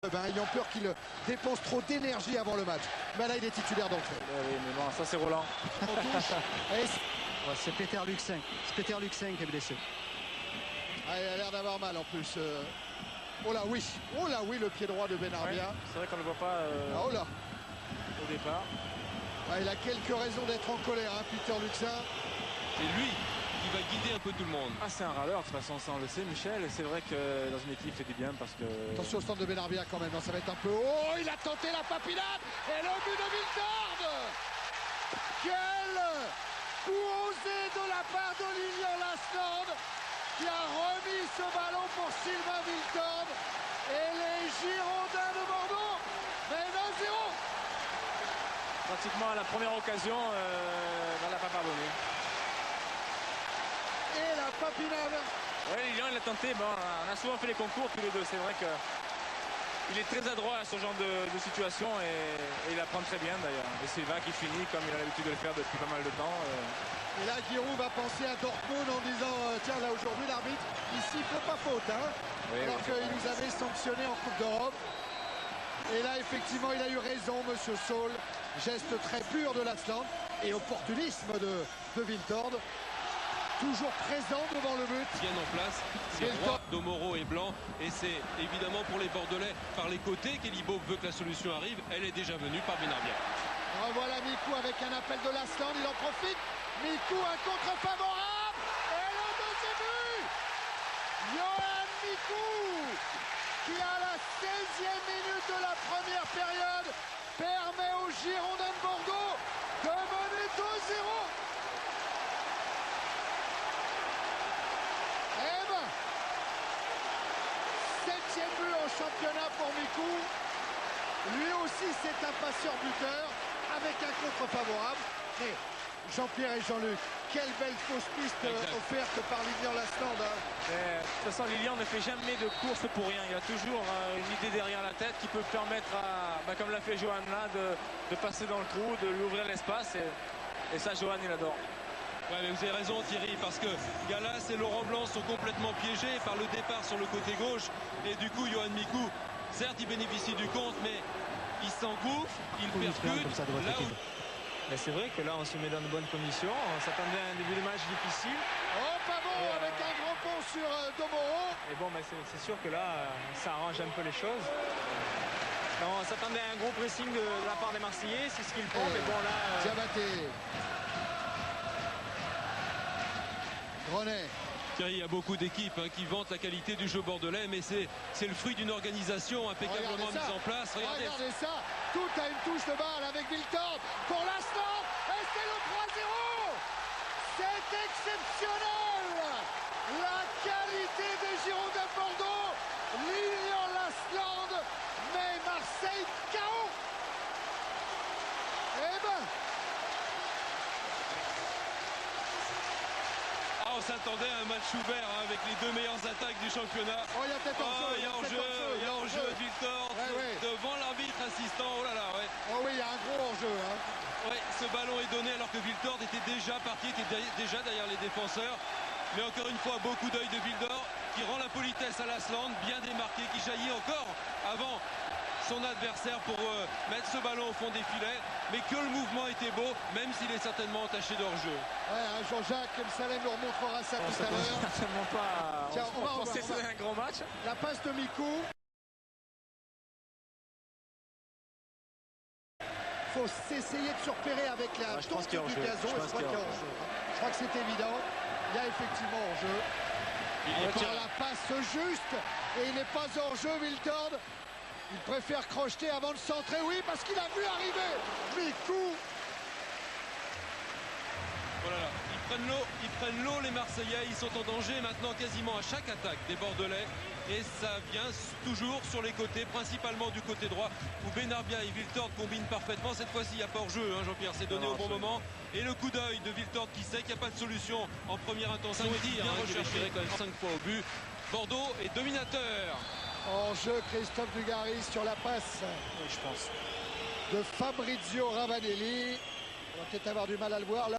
Ayant peur qu'il dépense trop d'énergie avant le match. Mais là, il est titulaire d'entrée. Oui, mais bon, ça c'est Roland. On touche. C'est Peter Luxin. C'est Peter Luxin qui est blessé. Ah, il a l'air d'avoir mal en plus. Oh là oui, le pied droit de Benarbia. Ouais, c'est vrai qu'on ne le voit pas oh là. au départ. Ah, il a quelques raisons d'être en colère, hein, Peter Luxin. Et lui qui va guider un peu tout le monde. Ah, c'est un râleur, de toute façon, ça on le sait, Michel. Et c'est vrai que dans une équipe, il fait du bien parce que... Attention au stand de Benarbia quand même, hein, ça va être un peu... Oh, il a tenté la papinade. Et le but de Viltord. Quel coup osé de la part d'Olivier Lasland, qui a remis ce ballon pour Sylvain Viltord. Et les Girondins de Bordeaux mènent 1-0. Pratiquement à la première occasion, on l'a pas pardonné. Et la papinade. Oui, Lilian, il a tenté. Bon, on a souvent fait les concours tous les deux. C'est vrai qu'il est très adroit à ce genre de situation et il apprend très bien d'ailleurs. Et Silva qui finit comme il a l'habitude de le faire depuis pas mal de temps. Et là, Giroud va penser à Dortmund en disant tiens, là aujourd'hui, l'arbitre, ici, il ne faut pas faute. Hein, oui, alors qu'il nous avait sanctionné en Coupe d'Europe. Et là, effectivement, il a eu raison, monsieur Saul. Geste très pur de Lasland et opportunisme de Viltord. Toujours présent devant le but. Bien en place, c'est Roy, Domoro et Blanc. Et c'est évidemment pour les Bordelais par les côtés qu'Elibo veut que la solution arrive. Elle est déjà venue par Benarbia. Revoilà Mikou avec un appel de Lasland, il en profite. Mikou, un contre favorable. Et le deuxième but. Yoann Mikou, qui à la 16e minute de la première période permet aux Girondins de Bordeaux de mener 2-0. Septième but en championnat pour Mikou. Lui aussi, c'est un passeur buteur avec un contre favorable. Et Jean-Pierre et Jean-Luc, quelle belle fausse piste offerte par Lilian Lasland. Hein. De toute façon, Lilian ne fait jamais de course pour rien. Il y a toujours une idée derrière la tête qui peut permettre, comme l'a fait Johan là, de passer dans le trou, de lui ouvrir l'espace. Et ça, Johan, il adore. Ouais, mais vous avez raison Thierry, parce que Gallas et Laurent Blanc sont complètement piégés par le départ sur le côté gauche. Et du coup, Yoann Mikou, certes, il bénéficie du compte, mais il s'engouffre, il percute. Mais c'est vrai que là, on se met dans de bonnes conditions. On s'attendait à un début de match difficile. Oh, Pavon avec un gros pont sur Domoro. Et bon, c'est sûr que là, ça arrange un peu les choses. On s'attendait à un gros pressing de la part des Marseillais, c'est ce qu'ils font. Mais bon, là... Diabaté. Grenet. Thierry, il y a beaucoup d'équipes qui vantent la qualité du jeu bordelais, mais c'est le fruit d'une organisation impeccablement mise en place. Regardez ça, tout a une touche de balle avec Viltord pour l'instant, et c'est le 3-0. C'est exceptionnel. La qualité des Girondins de Bordeaux. Lilian Lasland met Marseille KO. Eh ben, on s'attendait à un match ouvert avec les deux meilleures attaques du championnat. Oh, il y a peut-être hors-jeu. Il y a hors-jeu de Viltord devant l'arbitre assistant. Oh là là, ouais. Oh oui, il y a un gros hors-jeu. Hein. Ouais, ce ballon est donné alors que Viltord était déjà parti, était déjà derrière les défenseurs. Mais encore une fois, beaucoup d'œil de Viltord qui rend la politesse à Lasland, bien démarqué, qui jaillit encore avant son adversaire pour mettre ce ballon au fond des filets, mais que le mouvement était beau, même s'il est certainement entaché d'hors-jeu. Ouais, Jean-Jacques Msalem nous remontrera ça tout à l'heure. Certainement pas. Tiens, on va penser que c'est un grand match. La passe de Mikou. Il faut s'essayer de surpérer avec la tonte du gazon. Je crois qu'il y a hors-jeu. Je crois que c'est évident. Il y a effectivement hors-jeu. Il tire la passe juste et il n'est pas hors-jeu, Viltord. Il préfère crocheter avant de centrer, oui, parce qu'il a vu arriver Mikou. Voilà, ils prennent l'eau les Marseillais, ils sont en danger maintenant quasiment à chaque attaque des Bordelais. Et ça vient toujours sur les côtés, principalement du côté droit, où Benarbia et Viltord combinent parfaitement. Cette fois-ci, il n'y a pas hors-jeu, hein, Jean-Pierre, c'est donné au bon moment. Et le coup d'œil de Viltord qui sait qu'il n'y a pas de solution en première intention. Il bien recherché quand même 5 fois au but. Bordeaux est dominateur. En jeu, Christophe Dugarry sur la passe. Oui, je pense. De Fabrizio Ravanelli. On va peut-être avoir du mal à le voir là.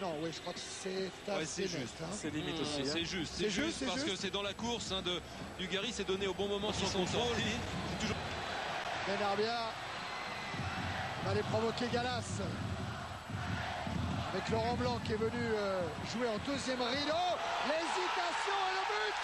Non, oui. oui, je crois que c'est assez c'est net, juste. hein. C'est limite aussi. Hein. C'est juste parce que c'est dans la course du Dugarry, c'est donné au bon moment son contrôle. C'est toujours... Benarbia va aller provoquer Gallas. Avec Laurent Blanc qui est venu jouer en deuxième rideau. L'hésitation et le but.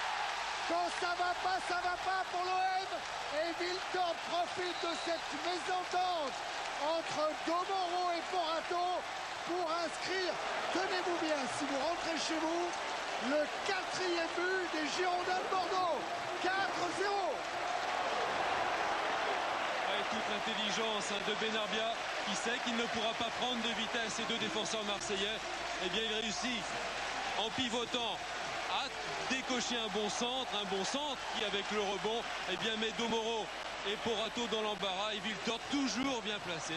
Quand ça va pas pour l'OM. Et Wiltord profite de cette mésentente entre Domoro et Porato pour inscrire, tenez-vous bien, si vous rentrez chez vous, le 4e but des Girondins de Bordeaux. 4-0. Avec toute l'intelligence de Benarbia, qui sait qu'il ne pourra pas prendre de vitesse ces deux défenseurs marseillais, eh bien il réussit en pivotant à décocher un bon centre qui avec le rebond eh bien met Domoro et Porato dans l'embarras et Wiltord toujours bien placé.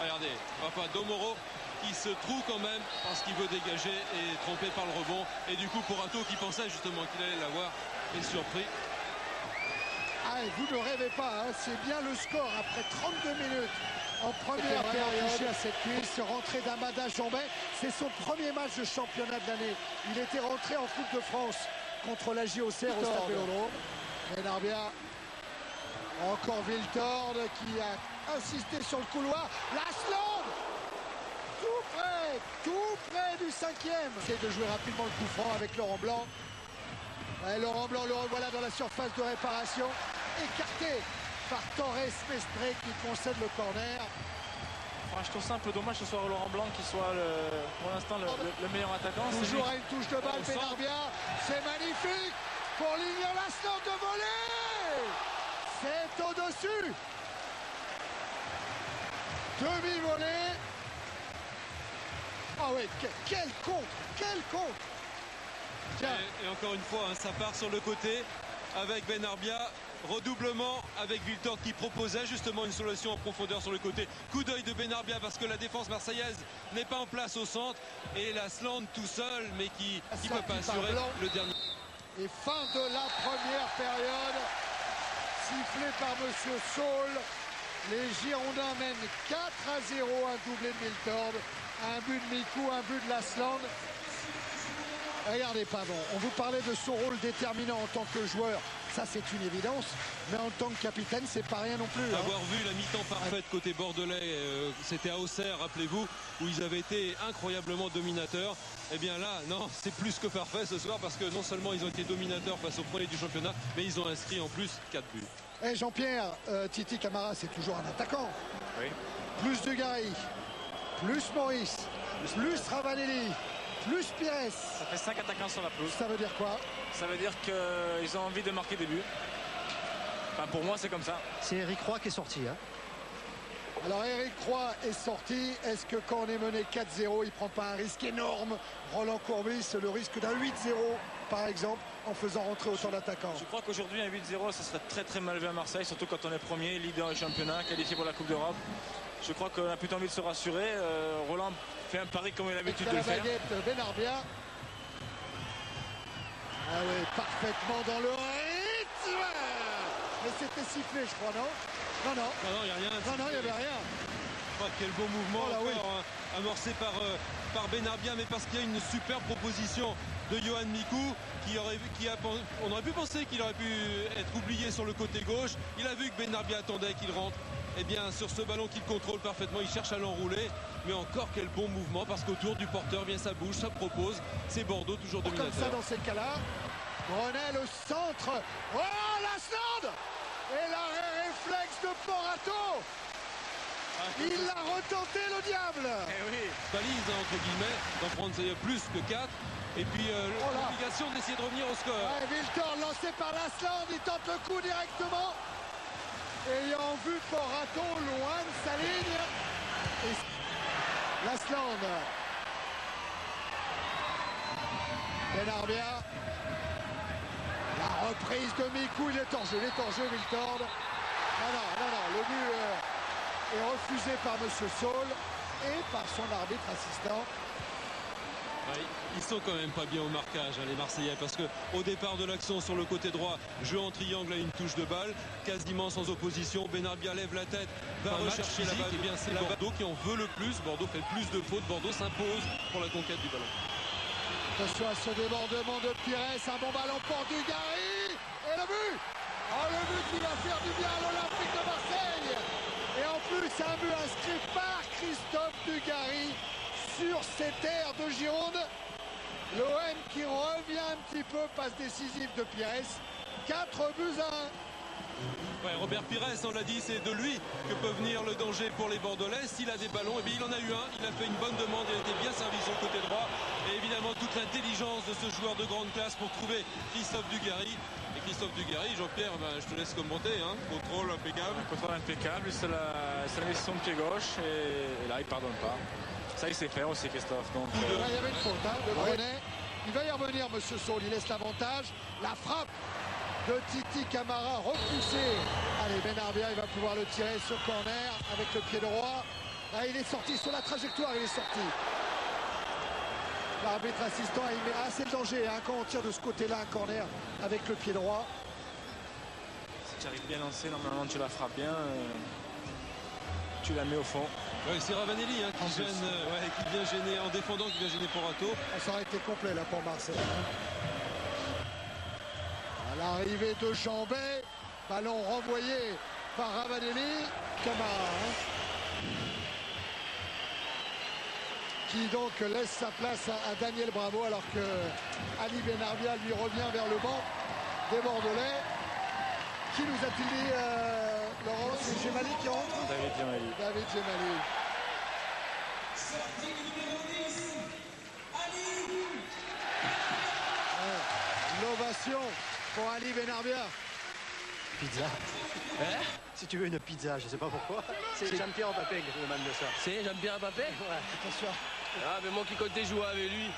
Regardez, enfin Domoro qui se trouve quand même parce qu'il veut dégager et trompé par le rebond, et du coup Porato qui pensait justement qu'il allait l'avoir est surpris. Ah, et vous ne rêvez pas, hein, c'est bien le score après 32 minutes en première période. Touché à cette cuisse, rentrée d'Amada Jambet, c'est son premier match de championnat de l'année. Il était rentré en Coupe de France contre la JOCR au Stade Vélodrome. Benarbia, encore Wiltord qui a insisté sur le couloir. Lasland, tout près du 5e. Essaye de jouer rapidement le coup franc avec Laurent Blanc. Ouais, Laurent Blanc le revoilà dans la surface de réparation, écarté par Torres Mestre qui concède le corner. Enfin, je trouve ça un peu dommage que ce soit Laurent Blanc qui soit pour l'instant le meilleur attaquant. Toujours à une touche de balle, Benarbia, c'est magnifique pour Lilian Lasland de voler. C'est au-dessus. Demi-volée. Ah oui, quel contre. Et encore une fois, hein, ça part sur le côté avec Benarbia. Redoublement avec Wiltord qui proposait justement une solution en profondeur sur le côté. Coup d'œil de Benarbia parce que la défense marseillaise n'est pas en place au centre. Et Lasland tout seul, mais qui ne peut pas assurer le dernier. Et fin de la première période. Sifflé par Monsieur Saul. Les Girondins mènent 4-0, un doublé de Wiltord, un but de Mikou, un but de Lasland. Regardez, pardon, on vous parlait de son rôle déterminant en tant que joueur, ça c'est une évidence, mais en tant que capitaine, c'est pas rien non plus. Hein. Avoir vu la mi-temps parfaite côté bordelais, c'était à Auxerre, rappelez-vous, où ils avaient été incroyablement dominateurs. Eh bien là, non, c'est plus que parfait ce soir parce que non seulement ils ont été dominateurs face au premier du championnat, mais ils ont inscrit en plus 4 buts. Et Jean-Pierre, Titi Camara, c'est toujours un attaquant. Oui. Plus Dugarry, plus Maurice, plus Ravanelli, plus Pires. Ça fait 5 attaquants sur la pelouse. Ça veut dire quoi? Ça veut dire qu'ils ont envie de marquer des buts. Enfin, pour moi, c'est comme ça. C'est Eric Roy qui est sorti. Hein. Alors Eric Roy est sorti. Est-ce que quand on est mené 4-0, il ne prend pas un risque énorme? Roland Courbis, le risque d'un 8-0 par exemple, en faisant rentrer autant d'attaquants. Je crois qu'aujourd'hui, un 8-0, ça serait très très mal vu à Marseille, surtout quand on est premier, leader du championnat, qualifié pour la Coupe d'Europe. Je crois qu'on a plutôt envie de se rassurer. Roland fait un pari comme il a l'habitude de le faire. Benarbia. Ah oui, parfaitement dans le rythme. Mais c'était sifflé, je crois, non? Non, Non, il n'y a rien. Non, il n'y avait rien. Oh, quel beau mouvement Oh là, encore, oui. hein, amorcé par Benarbia, mais parce qu'il y a une super proposition de Yohan Mikou on aurait pu penser qu'il aurait pu être oublié sur le côté gauche. Il a vu que Benarbia attendait qu'il rentre. Et bien sur ce ballon qu'il contrôle parfaitement, il cherche à l'enrouler, mais encore quel bon mouvement parce qu'autour du porteur vient sa bouche, ça propose. C'est Bordeaux toujours dominateur. Comme ça dans ces cas-là. Grenet au centre. Oh, Lasland. Et l'arrêt réflexe de Porato. Il l'a retenté, le diable. Eh oui. Balise, hein, entre guillemets, d'en prendre plus que 4. Et puis l'obligation d'essayer de revenir au score. Ouais, Wiltord lancé par Lasland, il tente le coup directement. Ayant vu Porato loin de sa ligne. Et Lasland. Benarbia. La reprise de Mikou, il est en jeu, Wiltord. Non, le but est refusé par Monsieur Saul et par son arbitre assistant. Ouais, ils sont quand même pas bien au marquage, hein, les Marseillais, parce que au départ de l'action sur le côté droit, jeu en triangle à une touche de balle, quasiment sans opposition. Benarbia lève la tête, va rechercher la balle. Et bien c'est Bordeaux qui en veut le plus. Bordeaux fait plus de fautes. Bordeaux s'impose pour la conquête du ballon. Attention à ce débordement de Pires, un bon ballon pour Dugarry et le but. Oh, le but qui va faire du bien à l'Olympique de Marseille. Et en plus un but inscrit par Christophe Dugarry sur ces terres de Gironde. L'OM qui revient un petit peu, passe décisive de Pires. 4 buts à 1. Ouais, Robert Pires, on l'a dit, c'est de lui que peut venir le danger pour les Bordelais. S'il a des ballons, et bien il en a eu un. Il a fait une bonne demande, il a été bien servi sur le côté droit. Et évidemment, toute l'intelligence de ce joueur de grande classe pour trouver Christophe Dugarry. Et Christophe Dugarry, Jean-Pierre, je te laisse commenter. Hein. Contrôle impeccable. Un contrôle impeccable, il se la met sur son pied gauche et là, il ne pardonne pas. Ça, il sait faire aussi, Christophe. Donc, il y avait une faute de Brenet. Il va y revenir, monsieur Saul. Il laisse l'avantage. La frappe de Titi Camara repoussée. Allez, Benarbia, il va pouvoir le tirer sur corner avec le pied droit. Là, il est sorti sur la trajectoire, il est sorti. L'arbitre assistant, il met assez de danger hein, quand on tire de ce côté-là un corner avec le pied droit. Si tu arrives bien lancé, normalement tu la frappes bien. Tu la mets au fond. Ouais, c'est Ravanelli hein, qui vient gêner en défendant, qui vient gêner Porato. Ça aurait été complet là pour Marseille. L'arrivée de Chambet, ballon renvoyé par Ravanelli, Camara qui donc laisse sa place à Daniel Bravo alors que Ali Benarbia lui revient vers le banc des Bordelais. Qui nous a-t-il dit Laurent? C'est Gemali qui rentre? David Gemali. David Gemali. L'ovation pour Ali Benarbia. Pizza. Hein? Si tu veux une pizza, je sais pas pourquoi. C'est Jean-Pierre Mbappé qui demande de ça. C'est Jean-Pierre Mbappé? Ouais, attention. Ah, mais moi qui comptais jouer avec lui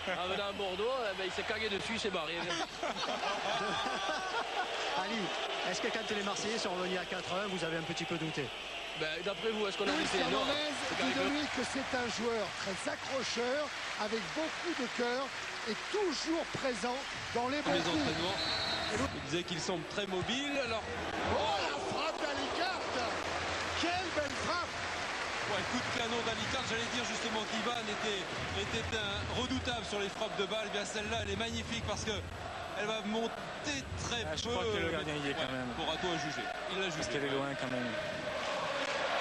en venant à Bordeaux, il s'est cagué dessus, il s'est barré. Ali, est-ce que quand les Marseillais sont revenus à 4-1, vous avez un petit peu douté? D'après vous, est-ce qu'on a Luis été Fernandez dit de lui que c'est un joueur très accrocheur, avec beaucoup de cœur et toujours présent dans les bons coups. Entraînements. Il disait qu'il semble très mobile. Alors... Oh, la frappe d'Alicart! Quelle belle frappe! Ouais, coup de canon d'Alicart, j'allais dire justement qu'Ivan était redoutable sur les frappes de balle. Bien celle-là, elle est magnifique parce que elle va monter très peu. Je crois que le gardien y est quand même. Porato a jugé. Il l'a jugé. Parce qu'elle est loin quand même.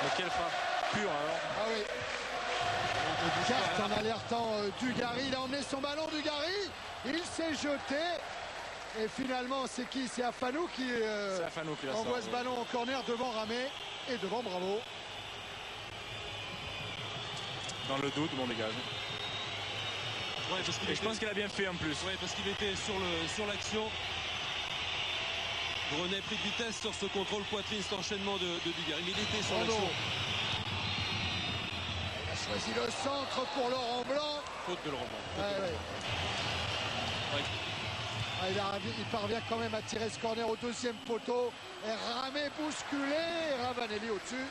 Mais quelle frappe pure alors. Ah oui. Carte en alertant Dugarry. Il a emmené son ballon, Dugarry. Il s'est jeté. Et finalement, c'est qui? C'est Afanou qui envoie ce ballon en corner devant Ramé et devant Bravo. Dans le doute, bon dégage. Ouais, parce je pense qu'il a bien fait en plus. Ouais, parce qu'il était sur l'action. Grenet pris de vitesse sur ce contrôle poitrine, cet enchaînement de Dugarry. Il était sur l'action. Il a choisi le centre pour Laurent Blanc. Faute de Laurent Blanc. Il parvient quand même à tirer ce corner au deuxième poteau. Et Ramé bousculé. Et Ravanelli au-dessus.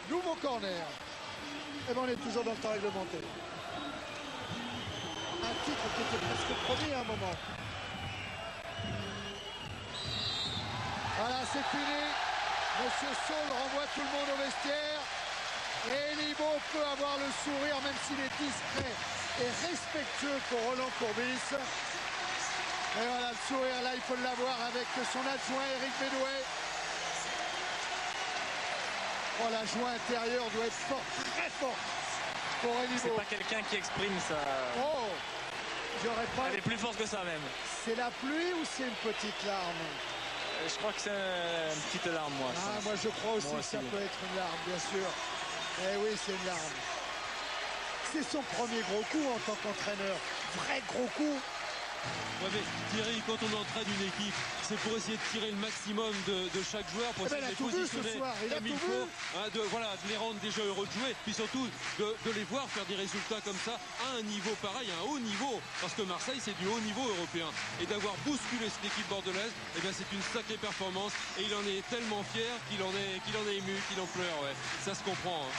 Nouveau corner. Et bien on est toujours dans le temps réglementaire. Un titre qui était presque promis à un moment. Voilà, c'est fini. Monsieur Saul renvoie tout le monde au vestiaire. Et Libo peut avoir le sourire, même s'il est discret et respectueux pour Roland Courbis. Et voilà, le sourire là, il faut l'avoir avec son adjoint Eric Bédoué. Oh, l'adjoint intérieur doit être fort, très fort pour Elibo. C'est pas quelqu'un qui exprime ça. Oh, j'aurais pas. Elle est plus forte que ça même. C'est la pluie ou c'est une petite larme? Je crois que c'est une petite larme, moi. Ah, moi je crois aussi que ça peut être une larme, bien sûr. Eh oui, c'est une larme. C'est son premier gros coup en tant qu'entraîneur. Vrai gros coup. Ouais, mais Thierry, quand on entraîne une équipe, c'est pour essayer de tirer le maximum de chaque joueur, pour essayer de les positionner comme il faut, hein, de les rendre déjà heureux de jouer, puis surtout de les voir faire des résultats comme ça à un niveau pareil, à un haut niveau, parce que Marseille c'est du haut niveau européen, et d'avoir bousculé cette équipe bordelaise, eh bien c'est une sacrée performance, et il en est tellement fier qu'il en est ému, qu'il en pleure, ouais. Ça se comprend. Hein.